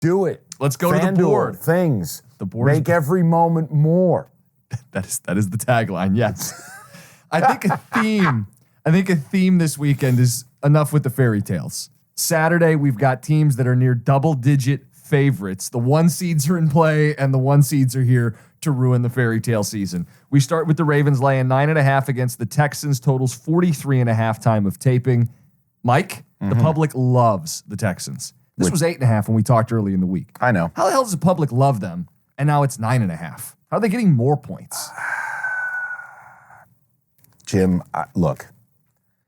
Do it. Let's go to the FanDuel, board. Things. The board Make every moment more. That is the tagline, yes. I think a theme this weekend is enough with the fairy tales. Saturday, we've got teams that are near double-digit favorites. The 1 seeds are in play, and the 1 seeds are here to ruin the fairy tale season. We start with the Ravens laying 9.5 against the Texans. Totals 43.5 time of taping. Mike, the public loves the Texans. This was 8.5 when we talked early in the week. I know. How the hell does the public love them? And now it's 9.5. How are they getting more points? Jim, look.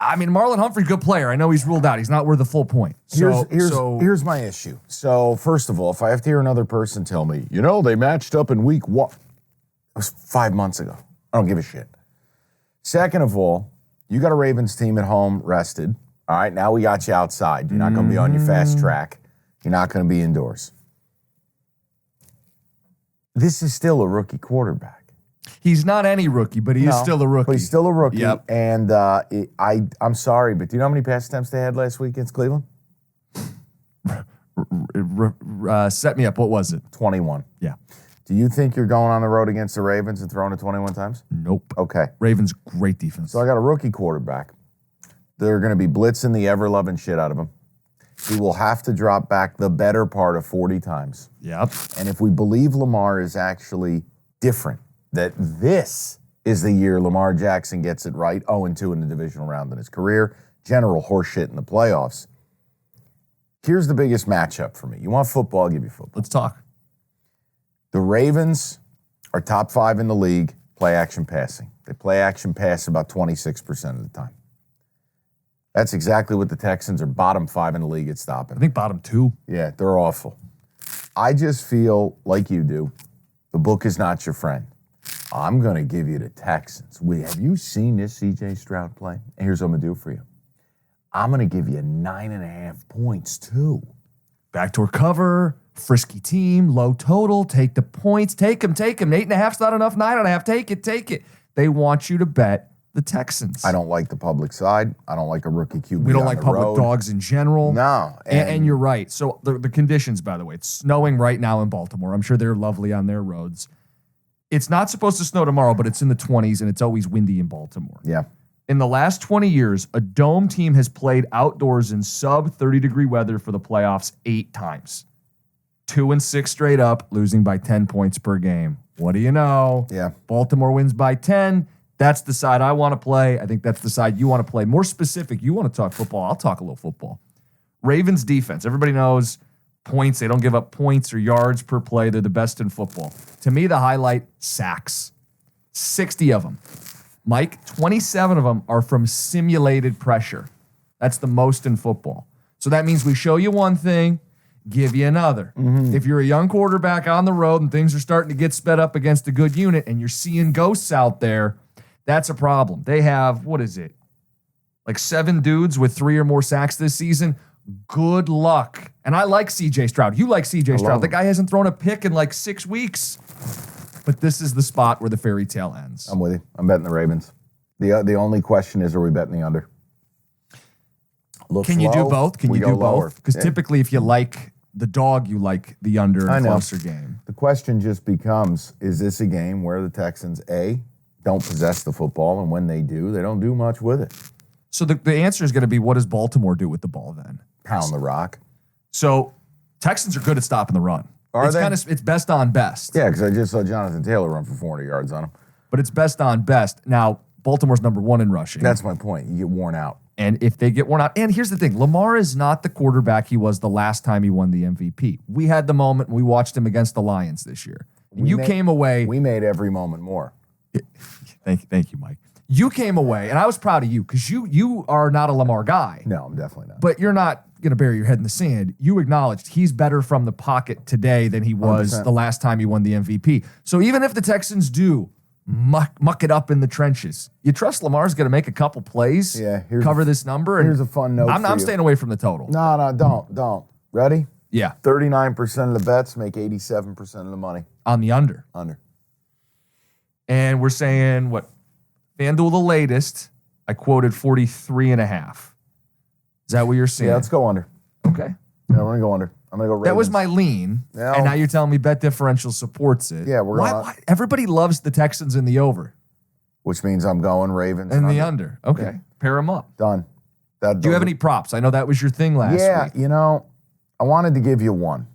I mean, Marlon Humphrey's a good player. I know he's ruled out. He's not worth the full point. Here's my issue. So, first of all, if I have to hear another person tell me, they matched up in week 1. It was 5 months ago. I don't give a shit. Second of all, you got a Ravens team at home rested. All right, now we got you outside. You're not going to be on your fast track. You're not going to be indoors. This is still a rookie quarterback. He's not any rookie, but he is still a rookie. But he's still a rookie. Yep. And I'm sorry, but do you know how many pass attempts they had last week against Cleveland? Set me up. What was it? 21. Yeah. Do you think you're going on the road against the Ravens and throwing it 21 times? Nope. Okay. Ravens, great defense. So I got a rookie quarterback. They're going to be blitzing the ever-loving shit out of him. He will have to drop back the better part of 40 times. Yep. And if we believe Lamar is actually different, that this is the year Lamar Jackson gets it right, 0-2 in the divisional round in his career, general horseshit in the playoffs. Here's the biggest matchup for me. You want football, I'll give you football. Let's talk. The Ravens are top 5 in the league, play action passing. They play action pass about 26% of the time. That's exactly what the Texans are bottom 5 in the league at stopping. I think bottom 2. Yeah, they're awful. I just feel like you do. The book is not your friend. I'm going to give you the Texans. Have you seen this C.J. Stroud play? Here's what I'm going to do for you. I'm going to give you 9.5 points, too. Backdoor cover, frisky team, low total, take the points, take them. 8.5's not enough, 9.5, take it. They want you to bet the Texans. I don't like the public side. I don't like a rookie QB. We don't like public dogs in general. No. And you're right. So the conditions, by the way, it's snowing right now in Baltimore. I'm sure they're lovely on their roads. It's not supposed to snow tomorrow, but it's in the 20s, and it's always windy in Baltimore. Yeah. In the last 20 years, a dome team has played outdoors in sub-30-degree weather for the playoffs 8 times. 2-6 straight up, losing by 10 points per game. What do you know? Yeah. Baltimore wins by 10. That's the side I want to play. I think that's the side you want to play. More specific, you want to talk football. I'll talk a little football. Ravens defense. Everybody knows points. They don't give up points or yards per play. They're the best in football. To me, the highlight, sacks. 60 of them. Mike, 27 of them are from simulated pressure. That's the most in football. So that means we show you one thing, give you another. If you're a young quarterback on the road and things are starting to get sped up against a good unit and you're seeing ghosts out there, that's a problem. They have, like 7 dudes with 3 or more sacks this season. Good luck. And I like C.J. Stroud. You like C.J. Stroud. The guy hasn't thrown a pick in like 6 weeks. But this is the spot where the fairy tale ends. I'm with you. I'm betting the Ravens. The only question is, are we betting the under? Can you do both? Can you do both? Because typically if you like the dog, you like the under in a closer game. The question just becomes, is this a game where the Texans, A, don't possess the football, and when they do, they don't do much with it? So the answer is going to be, what does Baltimore do with the ball then? Pound the rock. So Texans are good at stopping the run. Are they? It's best on best. Yeah, because I just saw Jonathan Taylor run for 400 yards on him. But it's best on best. Now, Baltimore's number 1 in rushing. That's my point. You get worn out. And if they get worn out, and here's the thing, Lamar is not the quarterback he was the last time he won the MVP. We had the moment when we watched him against the Lions this year. And came away. We made every moment more. Thank you, Mike. You came away, and I was proud of you because you are not a Lamar guy. No, I'm definitely not. But you're not going to bury your head in the sand. You acknowledged he's better from the pocket today than he was 100%. the last time he won the MVP. So even if the Texans do muck it up in the trenches, you trust Lamar's going to make a couple plays, cover this number. Here's a fun note I'm staying away from the total. No, don't. Ready? Yeah. 39% of the bets make 87% of the money. On the under. Under. And we're saying, FanDuel the latest, I quoted 43.5. Is that what you're seeing? Yeah, let's go under. Okay. Yeah, we're going to go under. I'm going to go Ravens. That was my lean, No. and now you're telling me bet differential supports it. Yeah, we're going why? Everybody loves the Texans in the over Which means I'm going Ravens. and the under. Okay, Yeah. pair them up. Done. Do you have any props? I know that was your thing last week. Yeah, I wanted to give you one.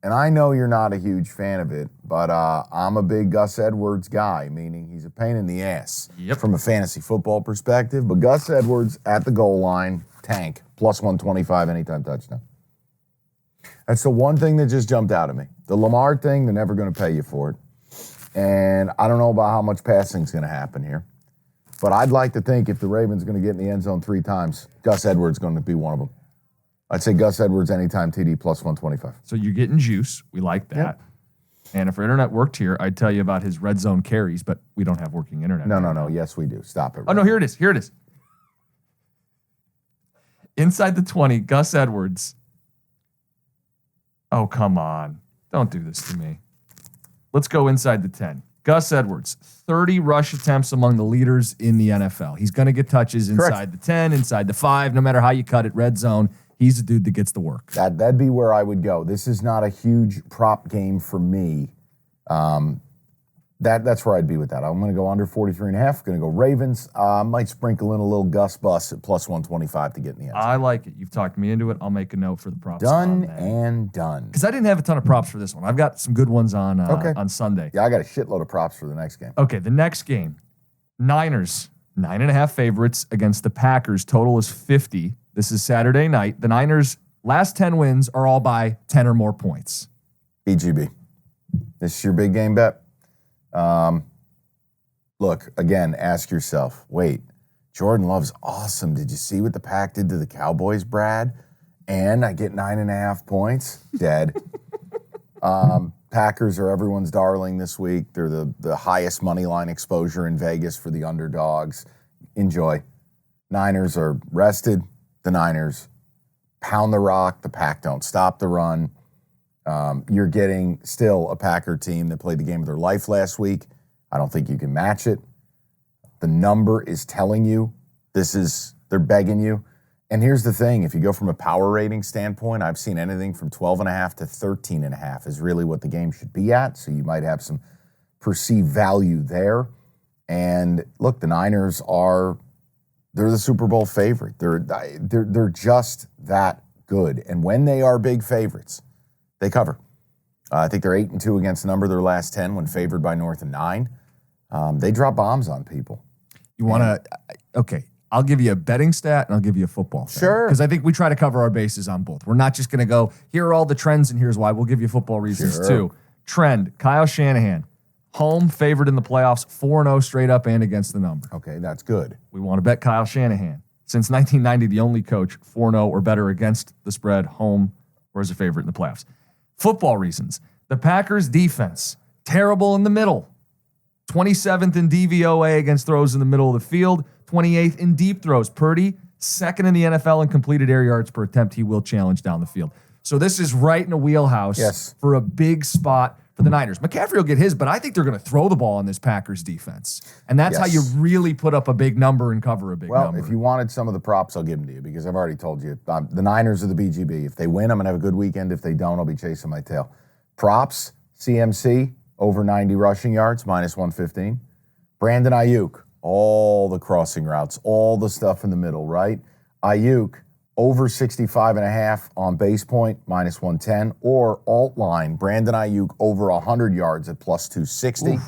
And I know you're not a huge fan of it, but I'm a big Gus Edwards guy, meaning he's a pain in the ass from a fantasy football perspective. But Gus Edwards at the goal line, tank, plus 125 anytime touchdown. That's the one thing that just jumped out at me. The Lamar thing, they're never going to pay you for it. And I don't know about how much passing is going to happen here. But I'd like to think if the Ravens are going to get in the end zone 3 times, Gus Edwards is going to be one of them. I'd say Gus Edwards anytime TD plus 125. So you're getting juice. We like that. Yep. And if our internet worked here, I'd tell you about his red zone carries, but we don't have working internet. No. Yes, we do. Stop it. Oh, no, here it is. Here it is. Inside the 20, Gus Edwards. Oh, come on. Don't do this to me. Let's go inside the 10. Gus Edwards, 30 rush attempts among the leaders in the NFL. He's going to get touches inside the 10, inside the 5, no matter how you cut it, red zone. He's the dude that gets the work. That'd be where I would go. This is not a huge prop game for me. That's where I'd be with that. I'm going to go under 43.5. Going to go Ravens. Might sprinkle in a little Gus bus at plus 125 to get in the end zone. I like it. You've talked me into it. I'll make a note for the props. Done and done. Because I didn't have a ton of props for this one. I've got some good ones on Sunday. Yeah, I got a shitload of props for the next game. Okay, the next game. Niners, 9.5 favorites against the Packers. Total is 50. This is Saturday night. The Niners' last 10 wins are all by 10 or more points. BGB. This is your big game bet. Look, again, ask yourself, wait, Jordan Love's awesome. Did you see what the Pack did to the Cowboys, Brad? And I get 9.5 points? Dead. Packers are everyone's darling this week. They're the highest money line exposure in Vegas for the underdogs. Enjoy. Niners are rested. The Niners pound the rock. The Pack don't stop the run. You're getting still a Packer team that played the game of their life last week. I don't think you can match it. The number is telling you they're begging you. And here's the thing, if you go from a power rating standpoint, I've seen anything from 12.5 to 13.5 is really what the game should be at. So you might have some perceived value there. And look, the Niners they're the Super Bowl favorite. They're just that good. And when they are big favorites, they cover. I think they're 8-2 against the number of their last 10 when favored by north of 9. They drop bombs on people. You want to? Okay, I'll give you a betting stat and I'll give you a football thing. Sure. Because I think we try to cover our bases on both. We're not just going to go, here are all the trends and here's why. We'll give you football reasons too. Trend, Kyle Shanahan, home favored in the playoffs, 4-0 straight up and against the number. Okay, that's good. We want to bet Kyle Shanahan. Since 1990, the only coach 4-0 or better against the spread, home or as a favorite in the playoffs. Football reasons. The Packers defense, terrible in the middle. 27th in DVOA against throws in the middle of the field. 28th in deep throws. Purdy, second in the NFL in completed air yards per attempt. He will challenge down the field. So this is right in a wheelhouse for a big spot for the Niners. McCaffrey will get his, but I think they're going to throw the ball on this Packers defense. And that's how you really put up a big number and cover a big number. Well, if you wanted some of the props, I'll give them to you because I've already told you. The Niners are the BGB. If they win, I'm going to have a good weekend. If they don't, I'll be chasing my tail. Props, CMC, over 90 rushing yards, minus 115. Brandon Ayuk, all the crossing routes, all the stuff in the middle, right? Ayuk, over 65.5 on base point, minus 110. Or alt line, Brandon Ayuk, over 100 yards at plus 260. Oof.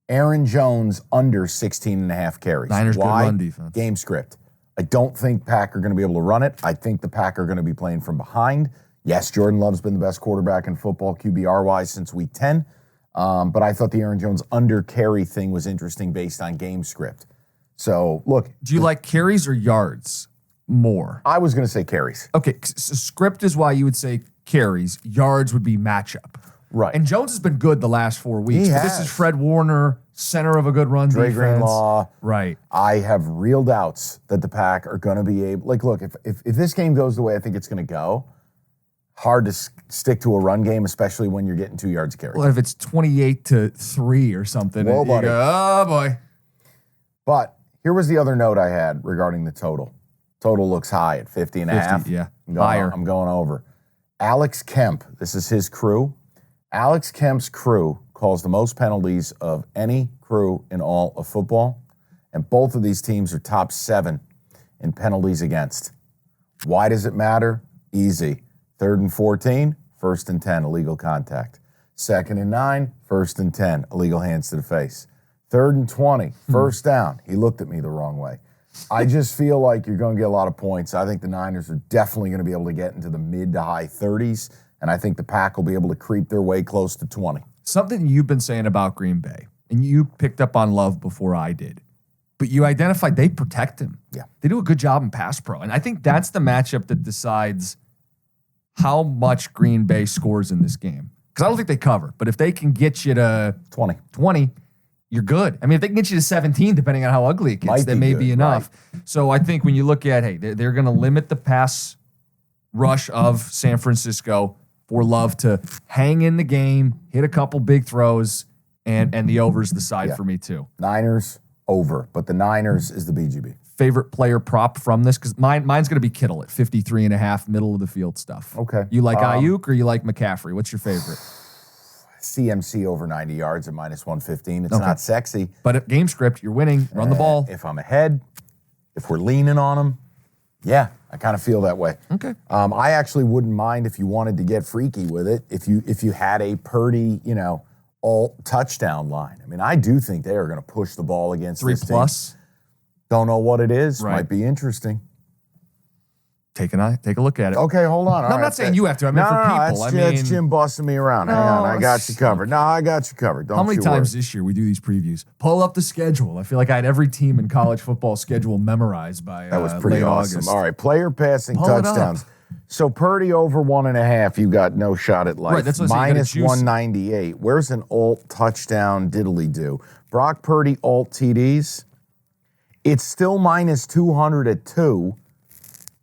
Aaron Jones, under 16.5 carries. Niners good run defense. Game script. I don't think Pack are going to be able to run it. I think the Pack are going to be playing from behind. Yes, Jordan Love's been the best quarterback in football, QBR-wise, since week 10. But I thought the Aaron Jones under carry thing was interesting based on game script. So, look. Do you like carries or yards more? I was going to say carries. Okay, so script is why you would say carries. Yards would be matchup. Right. And Jones has been good the last 4 weeks. But this is Fred Warner, center of a good run defense. Greenlaw. Right. I have real doubts that the Pack are going to be able. Like, look, if this game goes the way I think it's going to go, hard to stick to a run game, especially when you're getting 2 yards carry. Well, if it's 28-3 or something, Whoa, buddy. You go, oh boy. But here was the other note I had regarding the total. Total looks high at 50.5. 50, yeah. Higher. I'm going over. Alex Kemp, this is his crew. Alex Kemp's crew calls the most penalties of any crew in all of football, and both of these teams are top 7 in penalties against. Why does it matter? Easy. 3rd and 14, 1st and 10, illegal contact. 2nd and 9, 1st and 10, illegal hands to the face. 3rd and 20, first down. He looked at me the wrong way. I just feel like you're going to get a lot of points. I think the Niners are definitely going to be able to get into the mid to high 30s, and I think the Pack will be able to creep their way close to 20. Something you've been saying about Green Bay, and you picked up on Love before I did, but you identified they protect him. Yeah. They do a good job in pass pro, and I think that's the matchup that decides how much Green Bay scores in this game. Because I don't think they cover, but if they can get you to 20, you're good. I mean, if they can get you to 17, depending on how ugly it gets, that may be enough. Right. So I think when you look at, hey, they're going to limit the pass rush of San Francisco for Love to hang in the game, hit a couple big throws, and the over's the side for me too. Niners, over. But the Niners is the BGB. Favorite player prop from this? Because mine's going to be Kittle at 53.5, middle of the field stuff. Okay. You like Ayuk or you like McCaffrey? What's your favorite? CMC over 90 yards at -115. It's not sexy. But at game script, you're winning. Run the ball. If I'm ahead, if we're leaning on them, yeah, I kind of feel that way. Okay. I actually wouldn't mind if you wanted to get freaky with it. If you had a Purdy, all touchdown line. I mean, I do think they are going to push the ball against 3 this plus. team. Don't know what it is. Right. Might be interesting. Take a look at it. Okay, hold on. No, I'm not saying you have to. I mean, for people. That's Jim busting me around. Hang on, I got you covered. No, I got you covered. Don't How many you times worry. this year we do these previews? Pull up the schedule. I feel like I had every team in college football schedule memorized by That was pretty late awesome. August. All right, player passing Pull it touchdowns. up. So Purdy over 1.5, you got no shot at life. Right, that's what I'm saying. You gotta -198. Where's an alt touchdown diddly do? Brock Purdy alt TDs. It's still -200 at 2.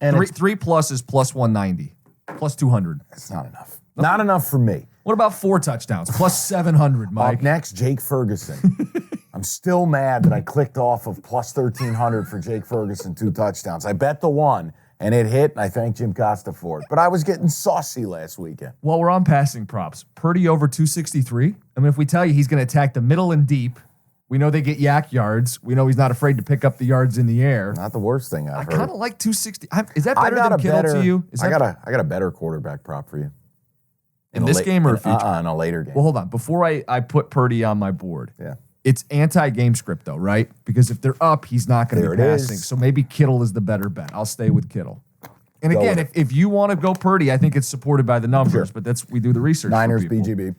And 3 plus is plus 190, plus 200. It's not enough. Not enough for me. What about 4 touchdowns? Plus 700, Mike. Up next, Jake Ferguson. I'm still mad that I clicked off of plus 1,300 for Jake Ferguson, 2 touchdowns. I bet the one, and it hit, and I thank Jim Costa for it. But I was getting saucy last weekend. Well, we're on passing props. Purdy over 263. I mean, if we tell you he's going to attack the middle and deep, we know they get yak yards. We know he's not afraid to pick up the yards in the air. Not the worst thing I've heard. I kind of like 260. Is that better than Kittle to you? I got a better quarterback prop for you. In this game or future? In a later game. Well, hold on. Before I put Purdy on my board, yeah. It's anti-game script, though, right? Because if they're up, he's not going to be passing. Is. So maybe Kittle is the better bet. I'll stay with Kittle. And again, if you want to go Purdy, I think it's supported by the numbers, but we do the research. Niners, BGB.